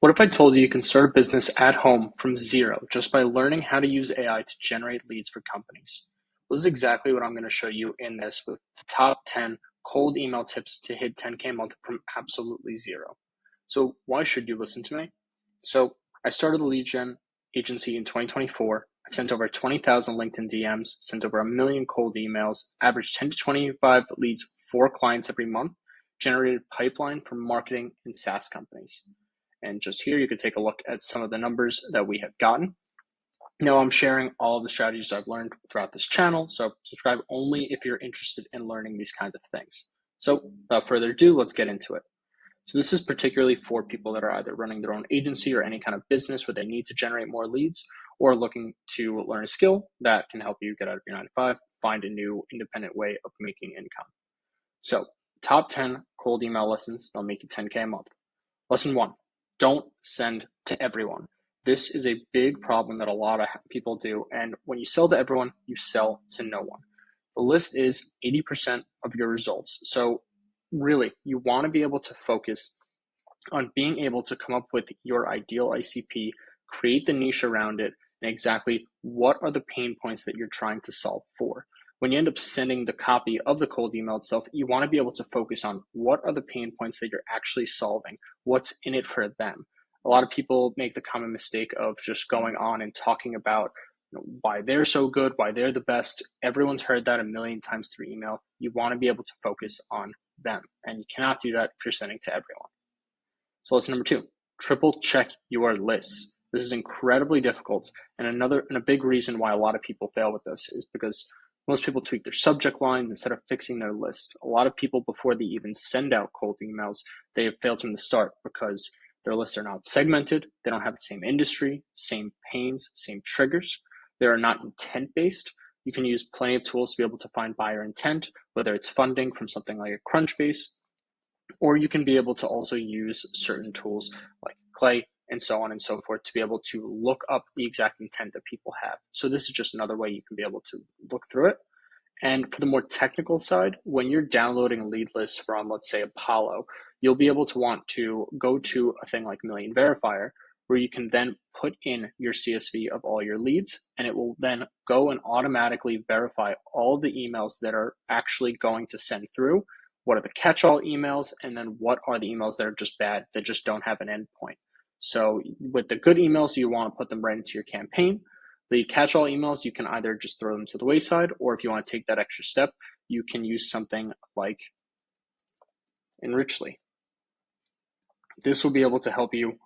What if I told you can start a business at home from zero just by learning how to use AI to generate leads for companies? Well, this is exactly what I'm going to show you in this with the top 10 cold email tips to hit 10K a month from absolutely zero. So why should you listen to me? So I started a lead gen agency in 2024. I've sent over 20,000 LinkedIn DMs, sent over 1 million cold emails, averaged 10 to 25 leads for clients every month, generated pipeline from marketing and SaaS companies. And just here, you can take a look at some of the numbers that we have gotten. Now, I'm sharing all of the strategies I've learned throughout this channel, so subscribe only if you're interested in learning these kinds of things. So without further ado, let's get into it. So this is particularly for people that are either running their own agency or any kind of business where they need to generate more leads, or looking to learn a skill that can help you get out of your 9 to 5, find a new independent way of making income. So top 10 cold email lessons that'll make you 10K a month. Lesson 1. Don't send to everyone. This is a big problem that a lot of people do. And when you sell to everyone, you sell to no one. The list is 80% of your results. So really, you want to be able to focus on being able to come up with your ideal ICP, create the niche around it, and exactly what are the pain points that you're trying to solve for. When you end up sending the copy of the cold email itself, you want to be able to focus on what are the pain points that you're actually solving, what's in it for them. A lot of people make the common mistake of just going on and talking about why they're so good, why they're the best. Everyone's heard that a million times through email. You want to be able to focus on them, and you cannot do that if you're sending to everyone. So lesson number 2, triple check your lists. This is incredibly difficult, and a big reason why a lot of people fail with this is because most people tweak their subject lines instead of fixing their list. A lot of people, before they even send out cold emails, they have failed from the start because their lists are not segmented. They don't have the same industry, same pains, same triggers. They are not intent-based. You can use plenty of tools to be able to find buyer intent, whether it's funding from something like a Crunchbase, or you can be able to also use certain tools like Clay and so on and so forth to be able to look up the exact intent that people have. So this is just another way you can be able to look through it. And for the more technical side, when you're downloading lead lists from, let's say, Apollo, you'll be able to want to go to a thing like Million Verifier, where you can then put in your CSV of all your leads, and it will then go and automatically verify all the emails that are actually going to send through. What are the catch-all emails, and then what are the emails that are just bad, that just don't have an endpoint. So with the good emails, you want to put them right into your campaign. The catch-all emails, you can either just throw them to the wayside, or if you want to take that extra step, you can use something like Enrichly. This will be able to help you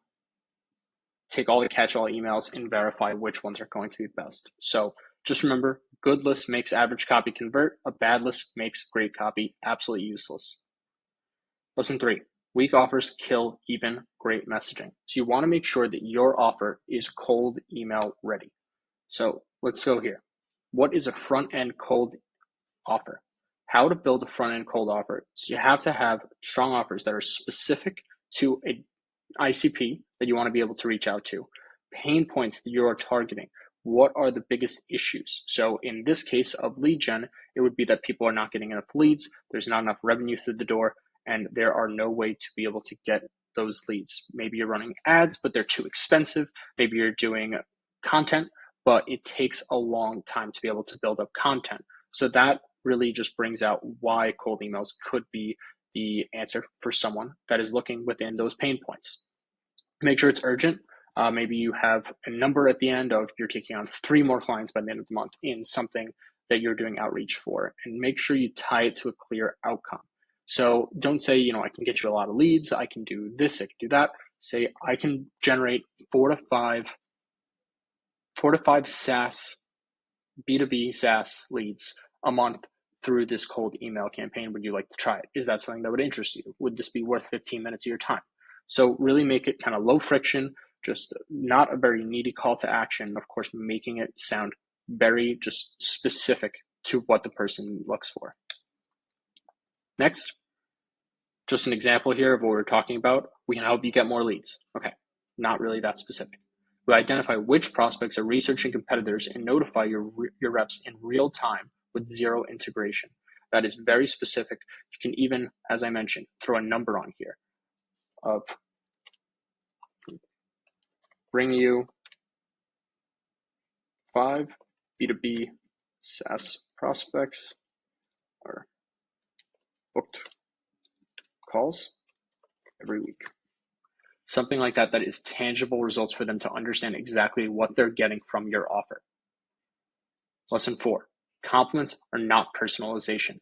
take all the catch-all emails and verify which ones are going to be best. So just remember, good list makes average copy convert. A bad list makes great copy absolutely useless. Lesson 3, weak offers kill even great messaging. So you want to make sure that your offer is cold email ready. So let's go here. What is a front-end cold offer? How to build a front-end cold offer. So you have to have strong offers that are specific to an ICP that you want to be able to reach out to. Pain points that you are targeting. What are the biggest issues? So in this case of lead gen, it would be that people are not getting enough leads, there's not enough revenue through the door, and there are no way to be able to get those leads. Maybe you're running ads, but they're too expensive. Maybe you're doing content, but it takes a long time to be able to build up content. So that really just brings out why cold emails could be the answer for someone that is looking within those pain points. Make sure it's urgent. Maybe you have a number at the end of you're taking on 3 more clients by the end of the month in something that you're doing outreach for, and make sure you tie it to a clear outcome. So don't say, I can get you a lot of leads, I can do this, I can do that. Say, I can generate 4 to 5 SaaS, B2B SaaS leads a month through this cold email campaign. Would you like to try it? Is that something that would interest you? Would this be worth 15 minutes of your time? So really make it kind of low friction, just not a very needy call to action. Of course, making it sound very just specific to what the person looks for. Next, just an example here of what we're talking about. We can help you get more leads. Okay, not really that specific. We identify which prospects are researching competitors and notify your reps in real time with zero integration. That is very specific. You can even, as I mentioned, throw a number on here of bring you 5 B2B SaaS prospects or booked calls every week. Something like that is tangible results for them to understand exactly what they're getting from your offer. Lesson 4, compliments are not personalization.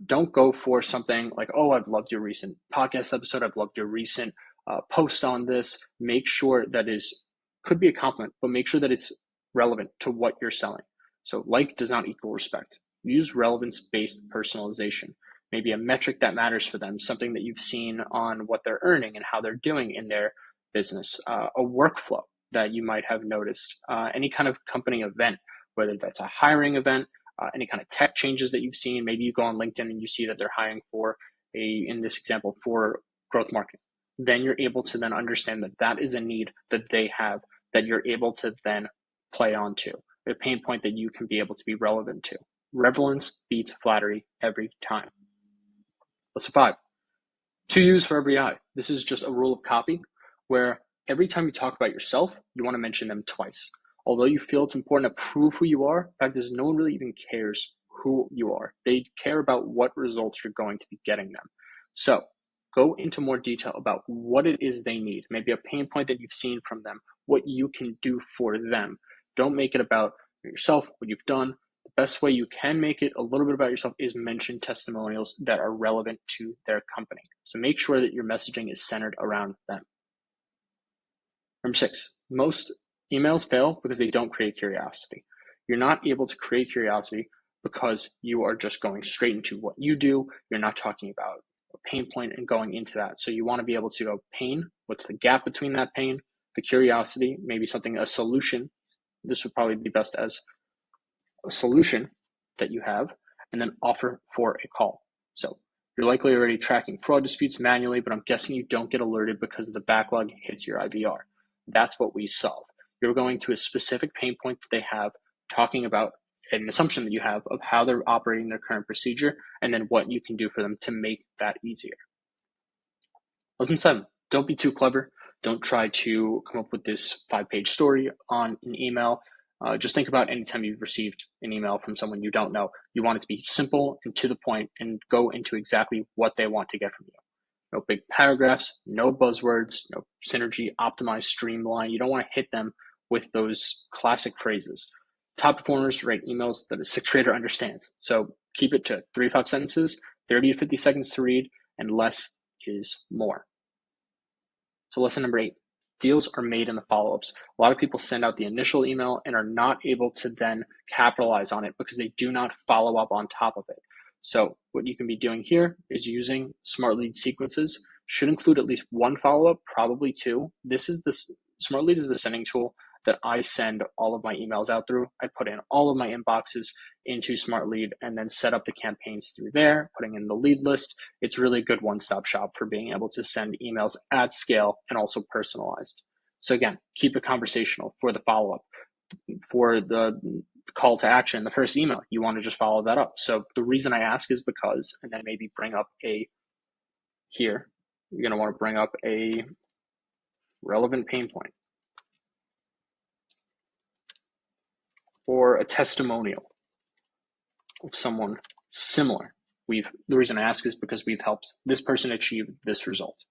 Don't go for something like, oh, I've loved your recent podcast episode. I've loved your recent post on this. Make sure that could be a compliment, but make sure that it's relevant to what you're selling. So like does not equal respect. Use relevance-based personalization. Maybe a metric that matters for them, something that you've seen on what they're earning and how they're doing in their business, a workflow that you might have noticed, any kind of company event, whether that's a hiring event, any kind of tech changes that you've seen. Maybe you go on LinkedIn and you see that they're hiring for in this example, for growth marketing. Then you're able to then understand that that is a need that they have that you're able to then play onto, a pain point that you can be able to be relevant to. Relevance beats flattery every time. Lesson 5, 2 U's for every I. This is just a rule of copy where every time you talk about yourself, you want to mention them twice. Although you feel it's important to prove who you are, the fact is no one really even cares who you are. They care about what results you're going to be getting them. So go into more detail about what it is they need, maybe a pain point that you've seen from them, what you can do for them. Don't make it about yourself, what you've done. The best way you can make it a little bit about yourself is mention testimonials that are relevant to their company. So make sure that your messaging is centered around them. Number 6, most emails fail because they don't create curiosity. You're not able to create curiosity because you are just going straight into what you do. You're not talking about a pain point and going into that. So you want to be able to go pain, what's the gap between that pain, the curiosity, maybe something, a solution. This would probably be best as a solution that you have, and then offer for a call. So you're likely already tracking fraud disputes manually, but I'm guessing you don't get alerted because the backlog hits your IVR. That's what we solve. You're going to a specific pain point that they have, talking about an assumption that you have of how they're operating their current procedure, and then what you can do for them to make that easier. Lesson 7, don't be too clever. Don't try to come up with this 5-page story on an email. Just think about any time you've received an email from someone you don't know. You want it to be simple and to the point and go into exactly what they want to get from you. No big paragraphs, no buzzwords, no synergy, optimize, streamline. You don't want to hit them with those classic phrases. Top performers write emails that a 6th grader understands. So keep it to 3 to 5 sentences, 30 to 50 seconds to read, and less is more. So lesson number 8, deals are made in the follow-ups. A lot of people send out the initial email and are not able to then capitalize on it because they do not follow up on top of it. So what you can be doing here is using SmartLead sequences. Should include at least 1 follow-up, probably 2. SmartLead is the sending tool that I send all of my emails out through. I put in all of my inboxes into SmartLead and then set up the campaigns through there, putting in the lead list. It's really a good one-stop shop for being able to send emails at scale and also personalized. So again, keep it conversational for the follow-up. For the call to action, the first email, you want to just follow that up. So the reason I ask is because, and then maybe bring up here, you're going to want to bring up a relevant pain point or a testimonial of someone similar. The reason I ask is because we've helped this person achieve this result.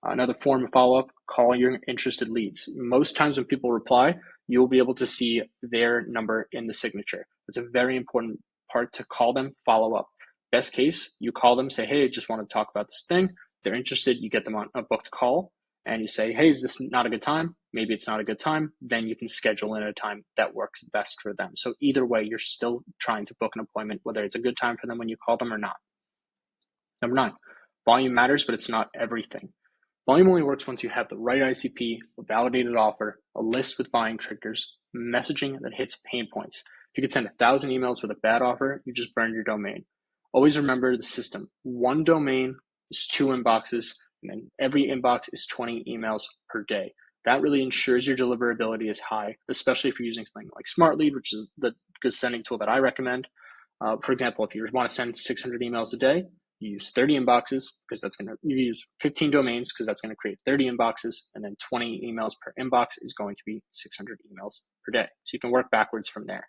Another form of follow-up, call your interested leads. Most times when people reply, you'll be able to see their number in the signature. It's a very important part to call them, follow up. Best case, you call them, say, hey, I just want to talk about this thing. They're interested, you get them on a booked call, and you say, hey, is this not a good time? Maybe it's not a good time. Then you can schedule in a time that works best for them. So either way, you're still trying to book an appointment, whether it's a good time for them when you call them or not. Number 9, volume matters, but it's not everything. Volume only works once you have the right ICP, a validated offer, a list with buying triggers, messaging that hits pain points. If you could send 1,000 emails with a bad offer, you just burned your domain. Always remember the system. 1 domain is 2 inboxes, and then every inbox is 20 emails per day. That really ensures your deliverability is high, especially if you're using something like SmartLead, which is the good sending tool that I recommend. For example, if you want to send 600 emails a day, You use 30 inboxes because you use 15 domains because that's going to create 30 inboxes, and then 20 emails per inbox is going to be 600 emails per day. So you can work backwards from there.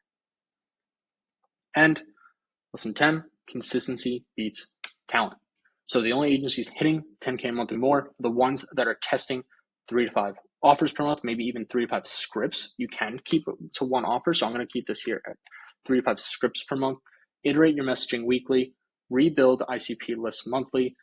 And lesson 10, consistency beats talent. So the only agencies hitting 10K a month or more are the ones that are testing 3 to 5 offers per month, maybe even 3 to 5 scripts. You can keep it to one offer. So I'm going to keep this here at 3 to 5 scripts per month. Iterate your messaging weekly, rebuild ICP lists monthly,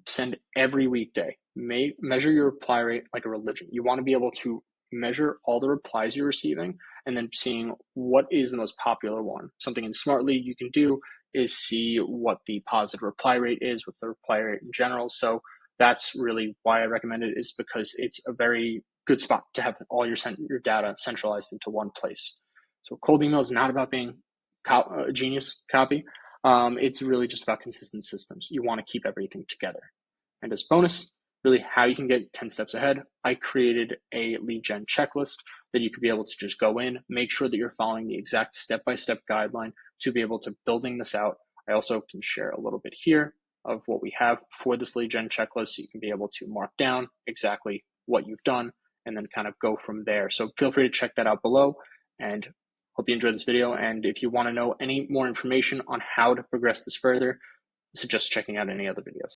send every weekday. Measure your reply rate like a religion. You want to be able to measure all the replies you're receiving and then seeing what is the most popular one. Something in SmartLead you can do is see what the positive reply rate is, what's the reply rate in general. So that's really why I recommend it, is because it's a very good spot to have all your data centralized into one place. So cold email is not about being genius copy. It's really just about consistent systems. You want to keep everything together. And as bonus, really how you can get 10 steps ahead, I created a lead gen checklist that you could be able to just go in, make sure that you're following the exact step-by-step guideline to be able to building this out. I also can share a little bit here of what we have for this lead gen checklist, so you can be able to mark down exactly what you've done and then kind of go from there. So feel free to check that out below, and hope you enjoyed this video. And if you want to know any more information on how to progress this further, suggest checking out any other videos.